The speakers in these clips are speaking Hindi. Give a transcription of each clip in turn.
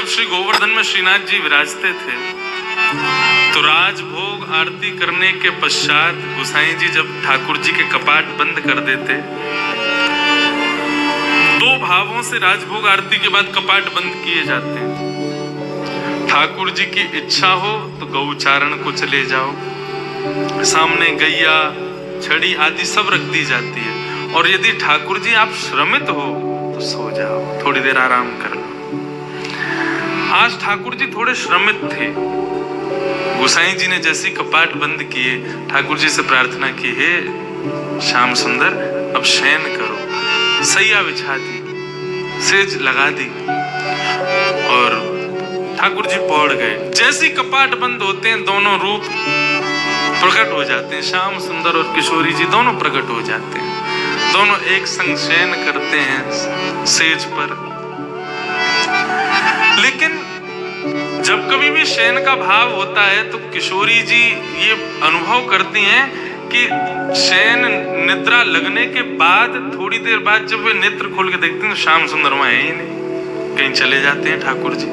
जब श्री गोवर्धन में श्रीनाथ जी विराजते थे तो राजभोग आरती करने के पश्चात गोसाई जी जब ठाकुर जी के कपाट बंद कर देते, दो भावों से राजभोग आरती के बाद कपाट बंद किए जाते हैं। ठाकुर जी की इच्छा हो तो गौचारण को चले जाओ, सामने गैया छड़ी आदि सब रख दी जाती है, और यदि ठाकुर जी आप श्रमित हो तो सो जाओ, थोड़ी देर आराम कर लो। आज ठाकुर जी थोड़े श्रमित थे। गोसाई जी ने जैसी कपाट बंद किए, ठाकुर जी से प्रार्थना की, हे श्याम सुंदर अब शयन करो। सैया बिछा दी, सेज लगा दी और ठाकुर जी पौड़ गए। जैसी कपाट बंद होते हैं दोनों रूप प्रकट हो जाते हैं, श्याम सुंदर और किशोरी जी दोनों प्रकट हो जाते हैं। दोनों एक संग शयन करते हैं सेज पर। लेकिन जब कभी भी शयन का भाव होता है तो किशोरी जी ये अनुभव करती हैं कि शयन निद्रा लगने के बाद थोड़ी देर बाद जब वे नेत्र खोल के देखते हैं तो श्याम सुंदर वहां है ही नहीं, कहीं चले जाते हैं ठाकुर जी।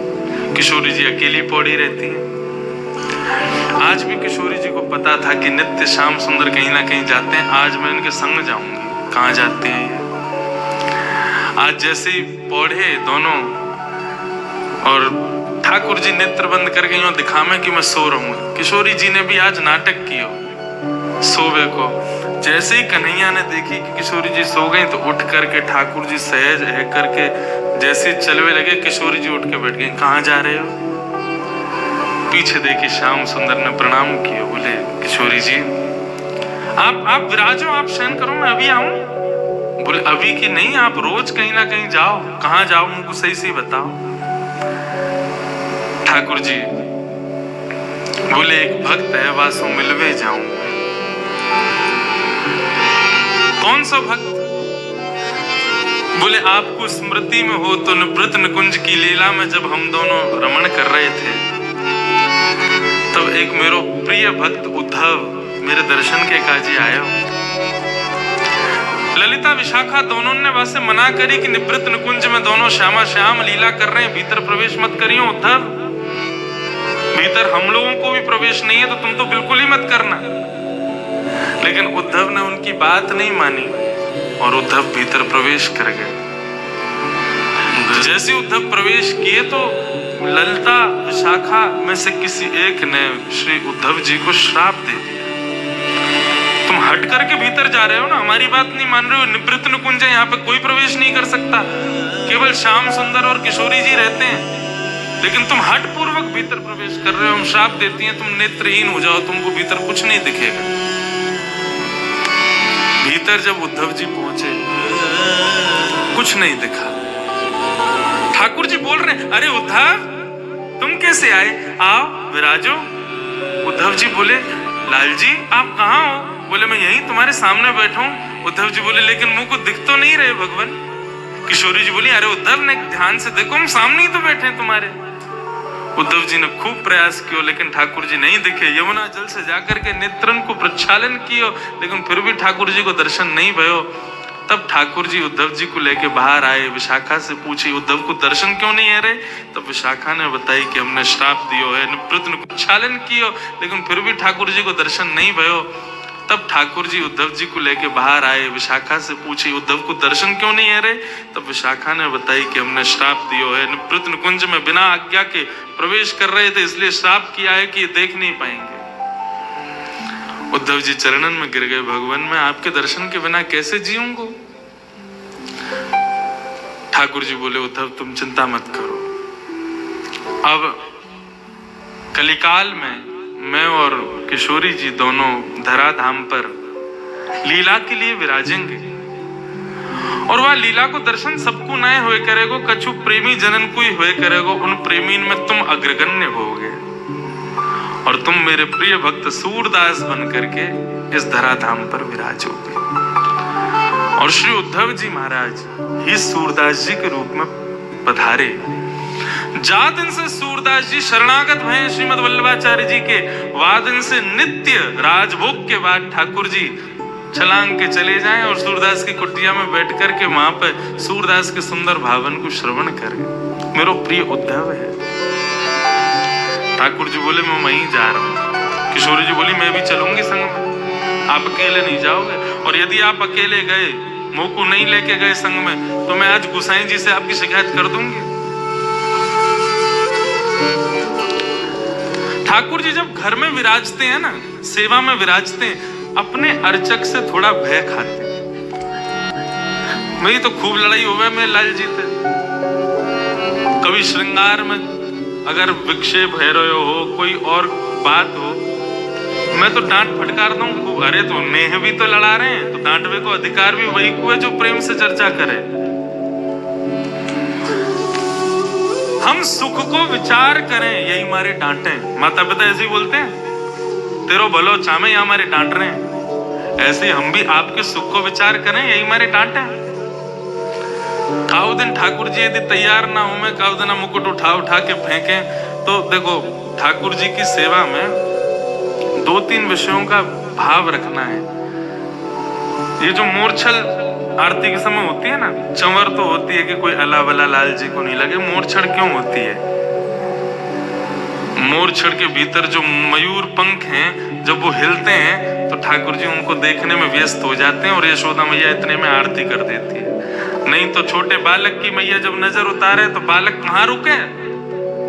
किशोरी जी अकेली पौड़ी रहती हैं। आज भी किशोरी जी को पता था कि नित्य श्याम सुंदर कहीं ना कहीं जाते हैं, आज मैं इनके संग जाऊंगी। कहाँ जाते हैं ये? आज जैसे ही पौढ़े दोनों और ठाकुर जी नेत्र बंद करके यूं दिखावे कि मैं सो रहा हूं। किशोरी जी ने भी आज नाटक किया सोवे को। जैसे ही कन्हैया ने देखी कि किशोरी जी सो गई तो उठ करके ठाकुर जी सहज है करके जैसे चलवे लगे, किशोरी जी उठ के बैठ गई। कहाँ जा रहे हो? पीछे देखी श्याम सुंदर ने प्रणाम किया, बोले किशोरी जी आप विराजो, आप शयन करो, मैं अभी आऊं। बोले अभी की नहीं, आप रोज कहीं ना कहीं जाओ। कहाँ जाओ मुझको सही से बताओ। ठाकुर जी बोले एक भक्त है, वासु मिलवे जाऊं। कौन सा भक्त? बोले आपको स्मृति में हो तो निवृत्त निकुंज की लीला में जब हम दोनों रमण कर रहे थे तब एक मेरो प्रिय भक्त उद्धव मेरे दर्शन के काजी आयो। ललिता विशाखा दोनों ने वैसे मना करी कि निवृत्त निकुंज में दोनों श्यामा श्याम लीला कर रहे हैं, भीतर प्रवेश मत करियो उद्धव। भीतर हम लोगों को भी प्रवेश नहीं है तो तुम तो बिल्कुल ही मत करना। लेकिन उद्धव ने उनकी बात नहीं मानी और उद्धव भीतर प्रवेश कर गए। जैसे उद्धव प्रवेश किए तो ललिता विशाखा में से किसी एक ने श्री उद्धव जी को श्राप दे दिया। तुम हट करके भीतर जा रहे हो ना, हमारी बात नहीं मान रहे हो। निवृत्त निकुंज यहाँ पे कोई प्रवेश नहीं कर सकता, केवल श्याम सुंदर और किशोरी जी रहते हैं। लेकिन तुम हट पूर्वक भीतर प्रवेश कर रहे हो, हम श्राप देती हैं, तुम नेत्रहीन हो जाओ, तुमको भीतर कुछ नहीं दिखेगा। भीतर जब उद्धव जी पहुंचे कुछ नहीं दिखा। ठाकुर जी बोल रहे हैं, अरे उद्धव तुम कैसे आए, आओ विराजो। उद्धव जी बोले लाल जी आप कहाँ हो? बोले मैं यहीं तुम्हारे सामने बैठा हूँ। उद्धव जी बोले लेकिन मुझको दिख तो नहीं रहे भगवान। किशोरी जी बोली अरे उद्धव ने ध्यान से देखो, हम सामने ही तो बैठे हैं तुम्हारे। उद्धव जी ने खूब प्रयास किया लेकिन ठाकुर जी नहीं दिखे। यमुना जल से जाकर के नेत्रन को प्रक्षालन किया लेकिन फिर भी ठाकुर जी को दर्शन नहीं भयो। तब ठाकुर जी उद्धव जी को लेके बाहर आए। विशाखा से पूछी उद्धव को दर्शन क्यों नहीं है रे? तब विशाखा ने बताई कि हमने श्राप दियो है, निवृत्त ने प्रक्षालन किया लेकिन फिर भी ठाकुर जी को दर्शन नहीं भयो। तब ठाकुर जी उद्धव जी को लेके बाहर आए। विशाखा से पूछी उद्धव को दर्शन क्यों नहीं है रे? तब विशाखा ने बताई कि हमने श्राप दियो है, निवृत्त निकुंज में बिना आज्ञा के प्रवेश कर रहे थे इसलिए श्राप किया है कि ये देख नहीं पाएंगे। उद्धव जी चरणन में गिर गए, भगवान मैं आपके दर्शन के बिना कैसे जीऊंगा? ठाकुर जी बोले उद्धव तुम चिंता मत करो, अब कलिकाल में मैं और किशोरी जी दोनों धराधाम पर लीला के लिए विराजेंगे और वह लीला को दर्शन सबको नए हुए करेगो, कछु प्रेमी जनन को ही हुए करेगो। उन प्रेमी में तुम अग्रगण्य होगे और तुम मेरे प्रिय भक्त सूरदास बन करके इस धराधाम पर विराजोगे। और श्री उद्धव जी महाराज ही सूरदास जी के रूप में पधारे। जा दिन से सूरदास जी शरणागत भय श्रीमद वल्लभाचार्य जी के, वादन से नित्य राजभोग के बाद ठाकुर जी छलांग के चले जाएं और सूरदास की कुटिया में बैठ कर के वहां पे सूरदास के सुंदर भावन को श्रवण करें। मेरा प्रिय उद्धव है। ठाकुर जी बोले मैं वहीं जा रहा हूँ। किशोरी जी बोली मैं भी चलूंगी संग में, आप अकेले नहीं जाओगे, और यदि आप अकेले गए, मुंह को नहीं लेके गए संग में, तो मैं आज गुसाई जी से आपकी शिकायत कर दूंगी। ठाकुर जी जब घर में विराजते हैं ना, सेवा में विराजते हैं, अपने अर्चक से थोड़ा भय खाते। मेरी तो खूब लड़ाई हुए में लाल जी थे। कभी श्रृंगार में अगर विक्षेप है रहे हो, कोई और बात हो, मैं तो डांट फटकार दूं खूब। अरे तो नेह भी तो लड़ा रहे हैं, तो डांटवे को अधिकार भी वही को है जो प्रेम से चर्चा करे। हम सुख को विचार करें, यही हमारे डांटे। माता पिता ऐसे ही बोलते हैं, तेरो भलो चामे, या हमारे डांट रहे हैं। ऐसे हम भी आपके सुख को विचार करें, यही हमारे डांटे। काउ दिन ठाकुर जी यदि तैयार ना हो, मैं काउ दिन मुकुट उठा के फेंके, तो देखो ठाकुर जी की सेवा में 2-3 विषयों का भाव रखना है। ये जो मूर्छल आरती के समय होती है ना, चंवर तो होती है कि कोई अला वला लाल जी को नहीं लगे। मूर्छड़ क्यों होती है? मूर्छड़ के भीतर जो मयूर पंख हैं, जब वो हिलते हैं तो ठाकुर जी उनको देखने में व्यस्त हो जाते हैं और यशोदा मैया इतने में आरती कर देती है। नहीं तो छोटे बालक की मैया जब नजर उतारे तो बालक कहाँ रुके,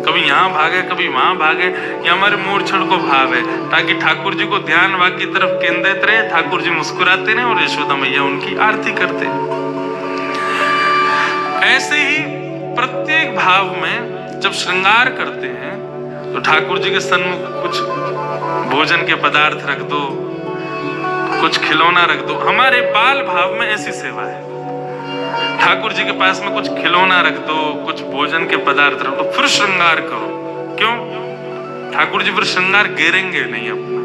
कभी यहाँ भागे कभी वहां भागे। ये हमारे मूर्छड़ को भाव है, ताकि ठाकुर जी को ध्यान वहां की तरफ केंद्रित रहे, ठाकुर जी मुस्कुराते रहे और यशोदा मैया उनकी आरती करते। ऐसे ही प्रत्येक भाव में जब श्रृंगार करते हैं तो ठाकुर जी के सन्मुख कुछ भोजन के पदार्थ रख दो, कुछ खिलौना रख दो। हमारे बाल भाव में ऐसी सेवा है, ठाकुर जी के पास में कुछ खिलौना रख दो, कुछ भोजन के पदार्थ रख दो, फिर श्रृंगार करो। क्यों? ठाकुर जी फिर श्रृंगार गिरेंगे नहीं अपना।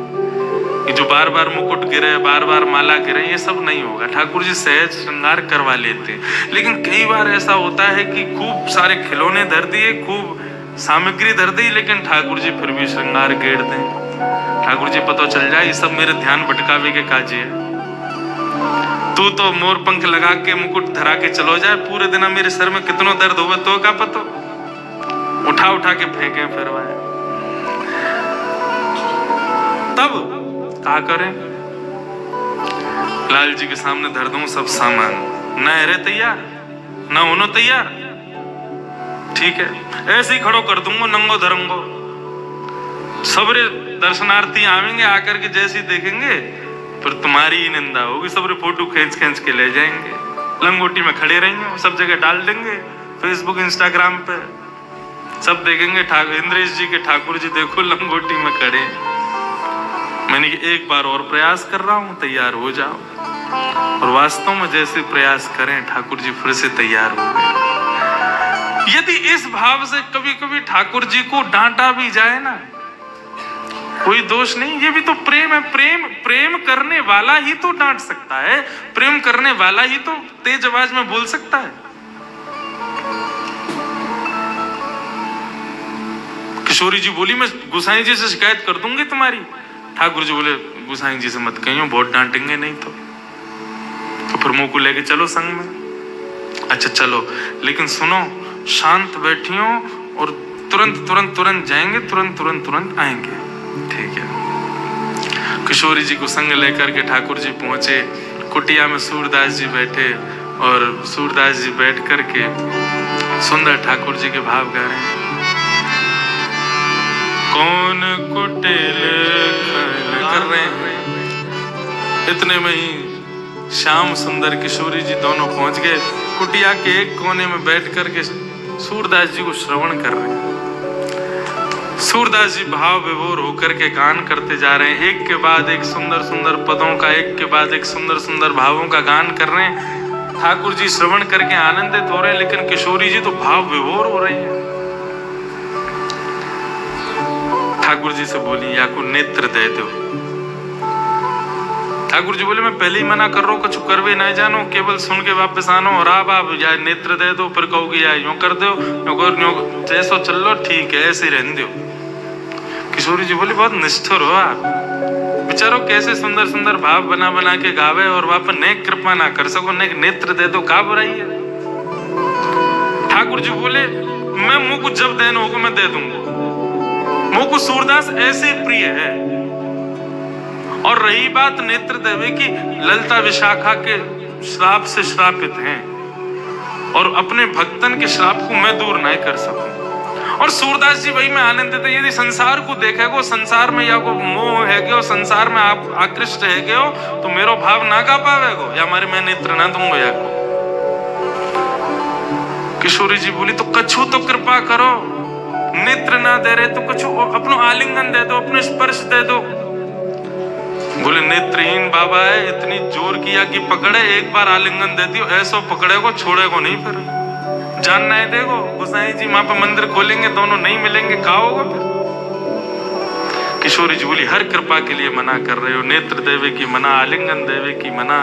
ये जो बार बार मुकुट गिरे, बार बार माला गिरे, ये सब नहीं होगा। ठाकुर जी सहज श्रृंगार करवा लेते हैं। लेकिन कई बार ऐसा होता है कि खूब सारे खिलौने धर दिए, खूब सामग्री धर दी, लेकिन ठाकुर जी फिर भी श्रृंगार गेड़ दें। ठाकुर जी पता चल जाए ये सब मेरे ध्यान भटकावे के काजे है। तू तो मोर पंख लगा के मुकुट धरा के चलो जाए, पूरे दिन मेरे सर में कितनो दर्द हुआ तो का पतो, उठा उठा के फेंके फिरवाए। तब क्या करें? लाल जी के सामने धर दूं सब सामान, न अरे तैयार न होनो तैयार, ठीक है, ऐसे ही खड़ो कर दूंगा नंगो धरंगो। सबरे दर्शनार्थी आवेंगे, आकर के जैसे देखेंगे फिर तुम्हारी ही निंदा होगी। सबरे फोटो खींच खींच के ले जाएंगे, लंगोटी में खड़े रहेंगे, सब जगह डाल देंगे, फेसबुक इंस्टाग्राम पे सब देखेंगे। इंद्रेश जी के ठाकुर जी देखो लंगोटी में खड़े। मैंने एक बार और प्रयास कर रहा हूं, तैयार हो जाओ। और वास्तव में जैसे प्रयास करें ठाकुर जी फिर से तैयार हो गए। यदि इस भाव से कभी कभी ठाकुर जी को डांटा भी जाए ना, कोई दोष नहीं, ये भी तो प्रेम है। प्रेम करने वाला ही तो डांट सकता है, प्रेम करने वाला ही तो तेज आवाज में बोल सकता है। किशोरी जी बोली मैं गुसाई जी से शिकायत कर दूंगी तुम्हारी। ठाकुर जी बोले गुसाई जी से मत कहियो, बहुत डांटेंगे नहीं तो फिर मुंह को लेके चलो संग में। अच्छा चलो, लेकिन सुनो, शांत बैठियो और तुरंत जाएंगे, तुरंत आएंगे, ठीक है। किशोरी जी को संग लेकर के ठाकुर जी पहुंचे। कुटिया में सूरदास जी बैठे और सूरदास जी बैठ करके सुंदर ठाकुर जी के भाव गा रहे हैं। कौन कुटिल कर रहे हैं। इतने में ही श्याम सुंदर किशोरी जी दोनों पहुंच गए। कुटिया के एक कोने में बैठ करके सूरदास जी को श्रवण कर रहे हैं। सूरदास जी भाव विभोर होकर के गान करते जा रहे हैं। एक के बाद एक सुंदर सुंदर पदों का, एक के बाद एक सुंदर सुंदर भावों का गान कर रहे हैं। ठाकुर जी श्रवण करके आनंदित हो रहे हैं, लेकिन किशोरी जी तो भाव विभोर हो रही हैं। ठाकुर जी से बोली या को नेत्र दे दो। ठाकुर जी बोले मैं पहले ही मना कर रहा हूँ, कुछ करवे ना जानो, केवल सुन के वापस आनो। और आप या नेत्र दे दो, फिर कहोगे या यूं कर दो, जैसो चल लो, ठीक है, ऐसे रहने दो। किशोरी जी बोली बहुत निष्ठुर हो आप, बिचारो कैसे सुंदर सुंदर भाव बना बना के गावे और वहां पर नेक कृपा ना कर सको, नेक नेत्र दे दो, का बुराई है? ठाकुर जी बोले मैं मुंह को जब देना होगा मैं दे दूंगा। मुंह को सूरदास ऐसे प्रिय है। और रही बात नेत्र देवे की, ललिता विशाखा के श्राप से श्रापित हैं और अपने भक्तन के श्राप को मैं दूर नहीं कर सकूं। और सूरदास जी वही में आनंद देते, यदि संसार को देखेगो, संसार में या को मोह है गयो, संसार में आप आकृष्ट है गयो, तो मेरो भाव ना गा पावेगो, या हमारे मैं नेत्र ना दूंगा या को। किशोरी जी बोली तो कछु तो कृपा करो, नेत्र ना दे रहे तो कछु अपनो आलिंगन दे दो, अपने स्पर्श दे दो। बोले नेत्रहीन बाबा है, इतनी जोर किया कि पकड़े, एक बार आलिंगन दे दियो, ऐसो पकड़ेगो छोड़ेगो नहीं, फिर जानना है देखो गोसाई जी वहां पर मंदिर खोलेंगे, दोनों नहीं मिलेंगे, का होगा फिर? किशोरी जी बोली हर कृपा के लिए मना कर रहे हो, नेत्र देवे की मना, आलिंगन देवे की मना।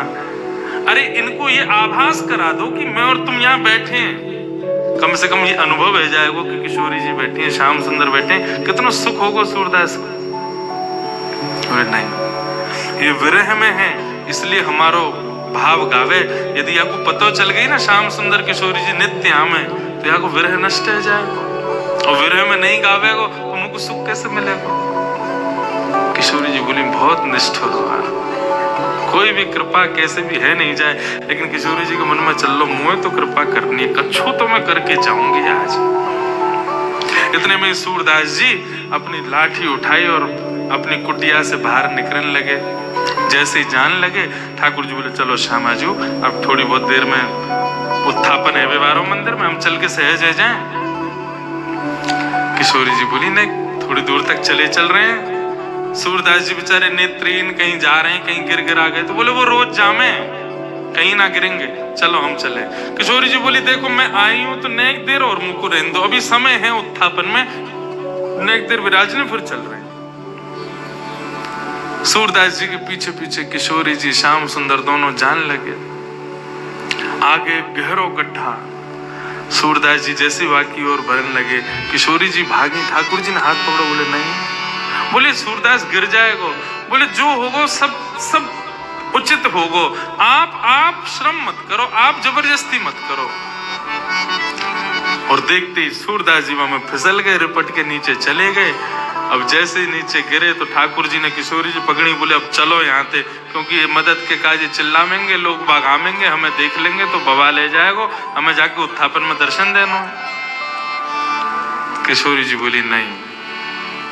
अरे इनको ये आभास करा दो कि मैं और तुम यहाँ बैठे हैं, कम से कम ये अनुभव है जाएगा कि किशोरी जी बैठी हैं, श्याम सुंदर बैठे हैं, कितना सुख होगा सूरदास को। नहीं, ये विरह में है इसलिए हमारो भाव गावे। यदि आपको पता चल गई ना श्याम सुंदर किशोरी जी नित्य आमे, तो यहाँ को विरह नष्ट हो जाएगा। और विरह में नहीं गावेगो तो मुझको सुख कैसे मिलेगा? किशोरी जी बोली बहुत निष्ठुर हुआ, कोई भी कृपा कैसे भी है नहीं जाए, लेकिन किशोरी जी के मन में चल लो मुझे तो कृपा करनी है, कछु तो मैं करके जाऊंगी आज। इतने में सूरदास जी अपनी लाठी उठाई और अपनी कुटिया से बाहर निकलने लगे। जैसे ही जान लगे, ठाकुर जी बोले चलो श्यामाजू अब थोड़ी बहुत देर में उत्थापन है व्यवहारों मंदिर में, हम चल के सहज है जाएं। किशोरी जी बोली नहीं, थोड़ी दूर तक चले चल रहे हैं। सूरदास जी बेचारे नेत्रहीन कहीं जा रहे हैं, कहीं गिर गिर आ गए, तो बोले वो रोज जामे, कहीं ना गिरेंगे, चलो हम चले। किशोरी जी बोली देखो मैं आई हूं तो नेक देर और मुंह को रहने दो, अभी समय है उत्थापन में, नेक देर विराजने फिर चल रहे हैं। सूरदास जी के पीछे पीछे किशोरी जी श्याम सुंदर दोनों जान लगे। आगे गहरो गड्ढा, सूरदास जी जैसे वाकी और भरने लगे, किशोरी जी भागी, ठाकुर जी ने हाथ पकड़ो, बोले नहीं, बोले सूरदास गिर जाएगो, बोले जो होगो सब सब उचित होगो, आप श्रम मत करो, आप जबरदस्ती मत करो। और देखते ही सूरदास जी वहां फिसल गए, रिपट के नीचे चले गए। अब जैसे ही नीचे गिरे तो ठाकुर जी ने किशोरी जी पकड़ी, बोले अब चलो यहाँ से, क्योंकि ये मदद के काज चिल्लाएंगे, लोग बाग आमेंगे, हमें देख लेंगे तो बवा ले जाएगा, हमें जाके उत्थापन में दर्शन देना। किशोरी जी बोली नहीं,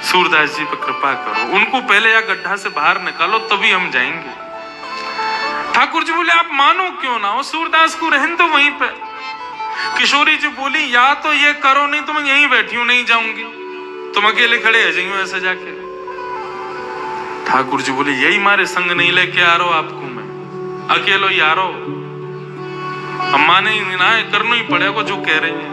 सूरदास जी पर कृपा करो, उनको पहले या गड्ढा से बाहर निकालो तभी हम जाएंगे। ठाकुर जी बोले आप मानो क्यों ना हो, सूरदास को रहने दो वहीं पे। किशोरी जी बोली या तो ये करो, नहीं तो मैं यहीं बैठी हूं, नहीं जाऊंगी, तुम अकेले खड़े आ जाइयो ऐसे जाके। ठाकुर जी बोले यही मारे संग नहीं लेके आ रहा आपको, मैं अकेलो ही आ रहा हूं, अम्मा ने ना करना ही पड़ेगा जो कह रहे हैं।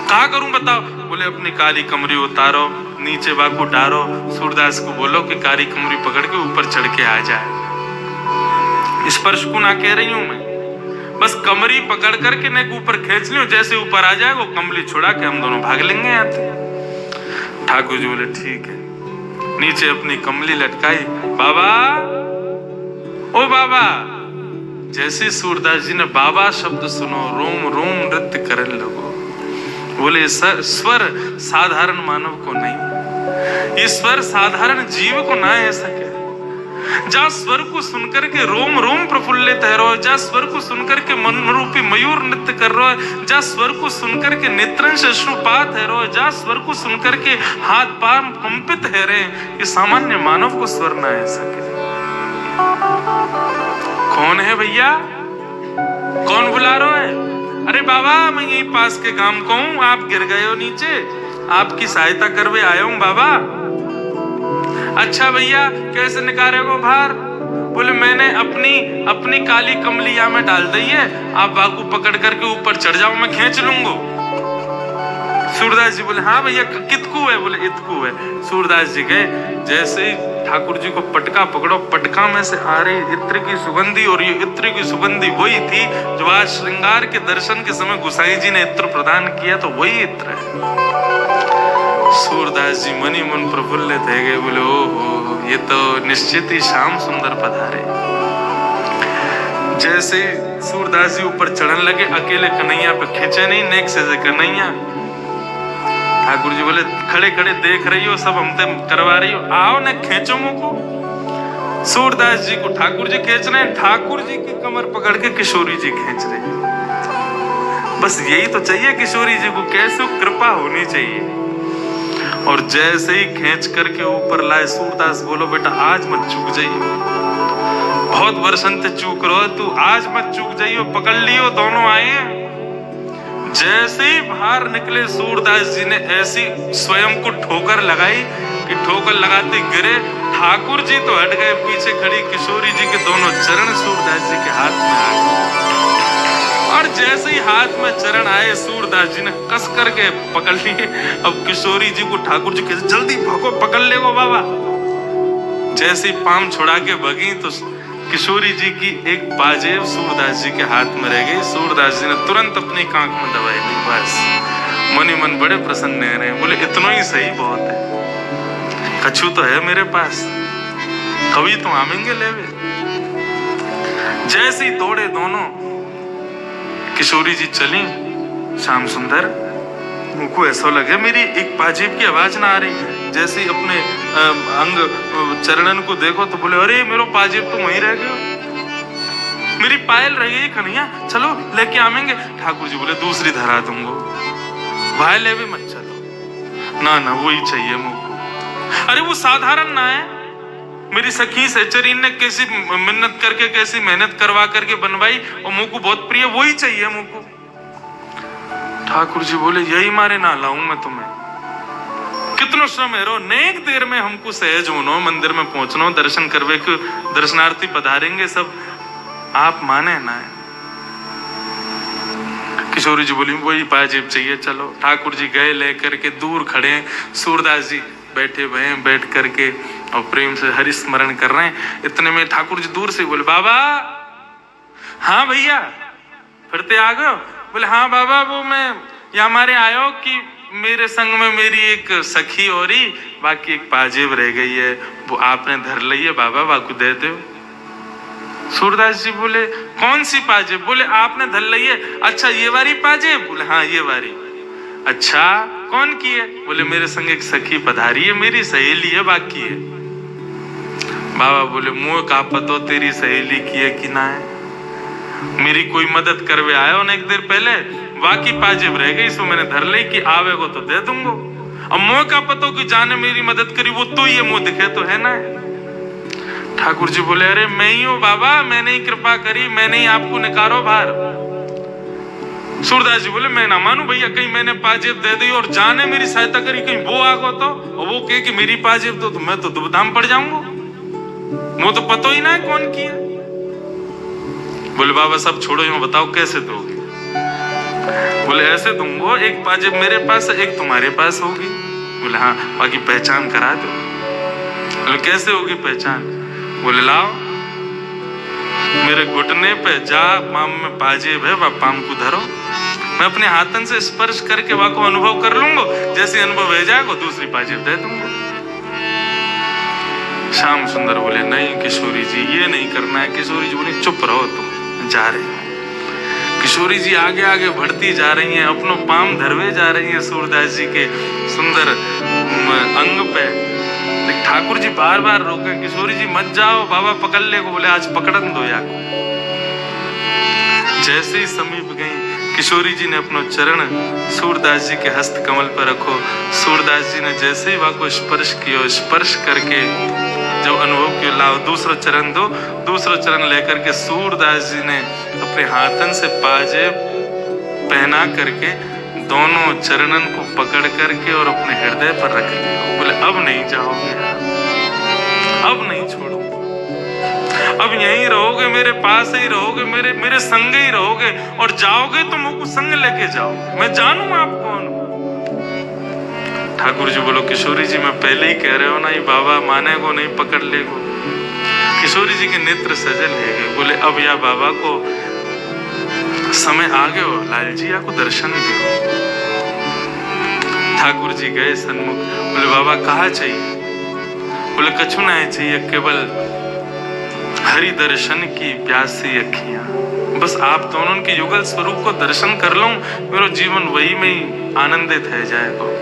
कहा करूं बताओ? बोले अपनी काली कमरी उतारो, नीचे बाकू डारो, सूरदास को बोलो कि काली कमरी पकड़ के ऊपर चढ़ के आ जाए। स्पर्श को ना कह रही हूं मैं, बस कमरी पकड़ करके नेक ऊपर खींच लियो, जैसे ऊपर आ जाए वो कमली छुड़ा के हम दोनों भाग लेंगे यहाँ से। ठाकुर जी बोले ठीक है, नीचे अपनी कमली लटकाई, बाबा ओ बाबा। जैसे सूरदास जी ने बाबा शब्द सुनो, रोम रोम नृत्य करने लगो। बोले स्वर साधारण मानव को नहीं, ये स्वर साधारण जीव को ना है सके। जा स्वर को सुनकर के रोम रोम प्रफुल्लित है रो, जा स्वर को सुनकर के मन रूपी मयूर नृत्य कर रहा है, जा स्वर को सुनकर के नेत्रन से अश्रुपात है रो, जा स्वर को सुनकर के हाथ पांव कंपित है रे। ये सामान्य मानव को स्वर ना है सके। कौन है भैया, कौन बुला रहा है? अरे बाबा मैं यही पास के काम को हूं, आप गिर गए हो नीचे, आपकी सहायता करवे आया हूं बाबा। अच्छा भैया कैसे निकालेगो बाहर? बोले मैंने अपनी काली कमलिया में डाल दी है, आप बाकू पकड़ करके ऊपर चढ़ जाओ, मैं खींच लूंगा। सूरदास जी बोले हाँ भैया कितकू है? बोले इतकू है। सूरदास जी गए, जैसे ही ठाकुर जी को पटका पकड़ो, पटका में से आ रही इत्र की सुगंधी, और ये इत्र की सुगंधी वही थी जो आज श्रृंगार के दर्शन के समय गुसाई जी ने इत्र प्रदान किया, तो वही इत्र है। सूरदास जी मनी मन प्रफुल्लित है गए, बोले ओहो ये तो निश्चित ही श्याम सुंदर पधारे। जैसे सूरदास जी ऊपर चढ़ने लगे, अकेले कन्हैया पे खींचे नहीं, नेक से कन्हैया। ठाकुर जी बोले खड़े खड़े देख रही हो, सब हमसे करवा रही हो, आओ न खींचो मुंह को। सूरदास जी को ठाकुर जी खींच रहे हैं, ठाकुर जी की कमर पकड़ के किशोरी जी खींच रहे हैं। बस यही तो चाहिए किशोरी जी को, कैसे कृपा होनी चाहिए। और जैसे ही खींच करके ऊपर लाए, सूरदास बोलो बेटा आज मत चूक जाइयो, बहुत वर्षन से चूक रहो तू, आज मत चूक जाइयो, पकड़ लियो। दोनों आए, जैसे ही बाहर निकले सूरदास जी ने ऐसी स्वयं को ठोकर लगाई कि ठोकर लगाते गिरे। ठाकुर जी तो हट गए, पीछे खड़ी किशोरी जी के दोनों चरण सूरदास जी के हाथ में आ गए। और जैसे ही हाथ में चरण आए, सूरदास जी ने कस करके पकड़ लिए। अब किशोरी जी को ठाकुर जी कहते जल्दी भागो, पकड़ ले गो बाबा। जैसे ही पाम छुड़ा के भगी तो किशोरी जी की एक पाजेब सूरदास जी के हाथ में रह गई। सूरदास जी ने तुरंत अपनी कांख में दवाई दी। बस मनी मन बड़े प्रसन्न रहे, बोले इतना ही सही बहुत है, कछु तो है मेरे पास, कभी तो आवेंगे लेवे। जैसे ही दौड़े दोनों, किशोरी जी चली, श्याम सुंदर मुझको ऐसा लगे मेरी एक पाजेब की आवाज ना आ रही। जैसे ही अपने अंग चरणन को देखो तो बोले अरे मेरा पाजेब तो वहीं रह गया, मेरी पायल रह गई कन्हैया, चलो लेके आवेंगे। ठाकुर जी बोले दूसरी धरा दूंगो, भाई ले भी मत चलो, ना ना वही चाहिए मुझको। अरे वो साधारण ना है, मेरी सखी सहचरीन ने कैसी मिन्नत करके कैसी मेहनत करवा करके बनवाई और मुझको बहुत प्रिय, वही चाहिए मुझको। ठाकुर जी बोले यही मारे ना लाऊं मैं तुम्हें, कितनो श्रम है रो, नेक देर में हमको सहज होनो, मंदिर में पहुंचनो, दर्शन करवे के दर्शनार्थी पधारेंगे सब, आप माने ना है। किशोरी जी बोली वही पाजेब चाहिए, चलो। ठाकुर जी गए लेकर के, दूर खड़े सूरदास जी बैठे हुए हैं, बैठ करके और प्रेम से हरि स्मरण कर रहे हैं। इतने में ठाकुर जी दूर से बोले बाबा, हाँ भैया फिर ते आ गए? बोले हाँ बाबा, वो मैं यहाँ हमारे आयो कि मेरे संग में मेरी एक सखी और ही, बाकी एक पाजेब रह गई है, वो आपने धर ली है बाबा, बाकू दे दो। सूरदास जी बोले कौन सी पाजेब? बोले आपने धर ली है। अच्छा ये वाली पाजेब? बोले हाँ ये वाली। अच्छा कौन की है? बोले मेरे संग एक सखी पधारी है, मेरी सहेली है, बाकी है। बाबा बोले मुँह का पतो तेरी सहेली की है कि ना है, मेरी कोई मदद करवे आयो ना एक देर पहले, बाकी पाजेब रह गई, सो मैंने धर ली कि आवेगो तो दे दूंगो। अब मुँह का पतो कि जाने मेरी मदद करी, वो तो ये मुँह दिखे तो है ना। ठाकुर जी बोले अरे मैं ही हूँ बाबा, मैंने ही कृपा करी, मैंने ही आपको निकारो बाहर। सूरदास जी बोले मैं ना मानू भैया, कहीं मैंने पाजेब दे दी और जाने मेरी सहायता करी, कहीं वो आगो तो और वो कहे कि मेरी पाजेब तो मैं तो दुबधाम पड़ जाऊंगा, मुझे तो पता ही ना है कौन की है। बोले बाबा सब छोड़ो, यूं बताओ कैसे दोगे? बोले ऐसे दूंगो, एक पाजेब मेरे पास है, एक तुम्हारे पास होगी। बोले हाँ, बाकी पहचान करा दो। बोले कैसे होगी पहचान? बोले लाओ मेरे घुटने पे जा, पाम में पाजेब है, वह पाम को धरो, मैं अपने हाथन से स्पर्श करके वहां को अनुभव कर लूंगा, जैसे अनुभव हो जाएगा दूसरी पाजेब दे दूंगा। श्याम सुंदर बोले नहीं किशोरी जी ये नहीं करना है। किशोरी जी बोले चुप रहो, तुम जा रहे हो। किशोरी जी आगे आगे बढ़ती जा रही हैं, अपनों पाम धरवे जा रही हैं सूरदास जी के सुंदर अंग पे। ठाकुर जी बार बार रोके, किशोरी जी मत जाओ, बाबा पकड़ ले को। बोले आज पकड़न दो या को। जैसे ही समीप गई, किशोरी जी ने अपना चरण सूरदास जी के हस्त कमल पर रखो। सूरदास जी ने जैसे ही वहां को स्पर्श किया, स्पर्श करके जब अनुभव किया, लाओ दूसरा चरण दो। दूसरा चरण लेकर के सूरदास जी ने अपने हाथन से पाजेब पहना करके दोनों चरणन को पकड़ करके और अपने हृदय पर रख लिया। बोले अब नहीं जाओगे, अब नहीं छोड़ो, अब यहीं रहोगे, मेरे पास ही रहोगे, मेरे संग ही रहोगे, और जाओगे तो मुझको संग लेके जाओ, मैं जानू आप कौन हो। ठाकुर जी बोलो किशोरी जी मैं पहले ही कह रहे हो ना, ये बाबा माने को नहीं, पकड़ ले को। किशोरी जी के नेत्र सजल है गए। बोले अब या बाबा को समय आ गए हो, लाल जी आपको दर्शन दो। ठाकुर जी गए सन्मुख, बोले बाबा कहा चाहिए? बोले कछु नहीं चाहिए, केवल हरि दर्शन की प्यासी अखियां, बस आप दोनों के युगल स्वरूप को दर्शन कर लूं, मेरा जीवन वही में ही आनंदित है जाएगा।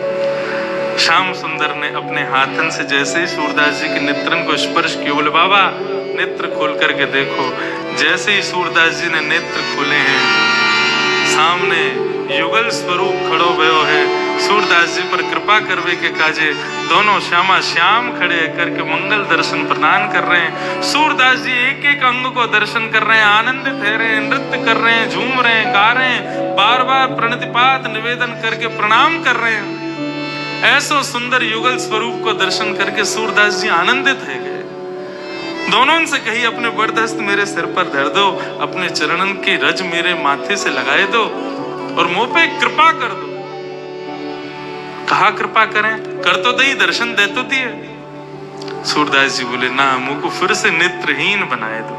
श्याम सुंदर ने अपने हाथन से जैसे ही सूरदास जी के नेत्रन को स्पर्श किया, बोले बाबा नेत्र खोल करके देखो। जैसे ही सूरदास जी ने नेत्र खोले हैं, सामने युगल स्वरूप खड़ो भयो है। सूरदास जी पर कृपा करवे के काजे दोनों श्यामा श्याम खड़े करके मंगल दर्शन प्रदान कर रहे हैं। सूरदास जी एक एक अंग को दर्शन कर रहे हैं, आनंदित है रहे हैं, नृत्य कर रहे हैं, झूम रहे हैं, गा रहे हैं, बार बार प्रणतिपात निवेदन करके प्रणाम कर रहे हैं। ऐसो सुंदर युगल स्वरूप को दर्शन करके सूरदास जी आनंदित है गए। दोनों से कही अपने बरदस्त मेरे सिर पर धर दो, अपने चरणन की रज मेरे माथे से लगाए दो और मुंह पे कृपा कर दो। कहा कृपा करें? कर तो दई, दर्शन दे तो दिए। सूरदास जी बोले ना, मुंह को फिर से नेत्रहीन बनाए दो।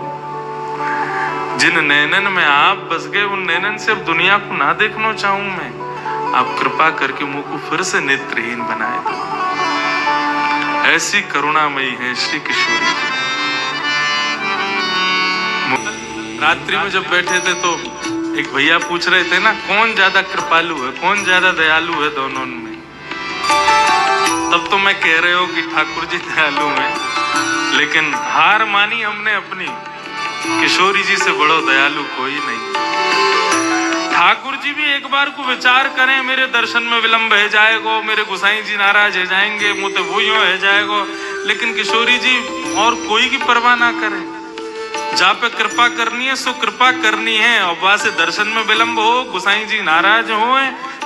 जिन नैनन में आप बस गए, उन नैनन से अब दुनिया को ना देखना चाहूं मैं। आप कृपा करके मुंह को फिर से नेत्रहीन बनाए दो। ऐसी करुणामयी है श्री किशोरी जी। रात्रि में जब बैठे थे तो एक भैया पूछ रहे थे ना, कौन ज्यादा कृपालु है, कौन ज्यादा दयालु है दोनों में? तब तो मैं कह रहे हो कि ठाकुर जी दयालु हैं, लेकिन हार मानी हमने अपनी। किशोरी जी से बड़ो दयालु कोई नहीं। ठाकुर जी भी एक बार को विचार करें, मेरे दर्शन में विलंब है जाएगो, मेरे गुसाई जी नाराज है जाएंगे, मुझे वो यूं है जाएगो। लेकिन किशोरी जी और कोई की परवाह ना करें, जहाँ पे कृपा करनी है सो कृपा करनी है। और वहां से दर्शन में विलंब हो, गुसाई जी नाराज हो,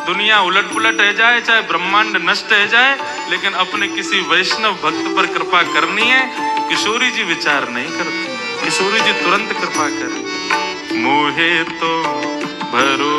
दुनिया उलट पुलट रह जाए, चाहे ब्रह्मांड नष्ट रह जाए, लेकिन अपने किसी वैष्णव भक्त पर कृपा करनी है तो किशोरी जी विचार नहीं करते। किशोरी जी तुरंत कृपा करें। मोहे तो भरो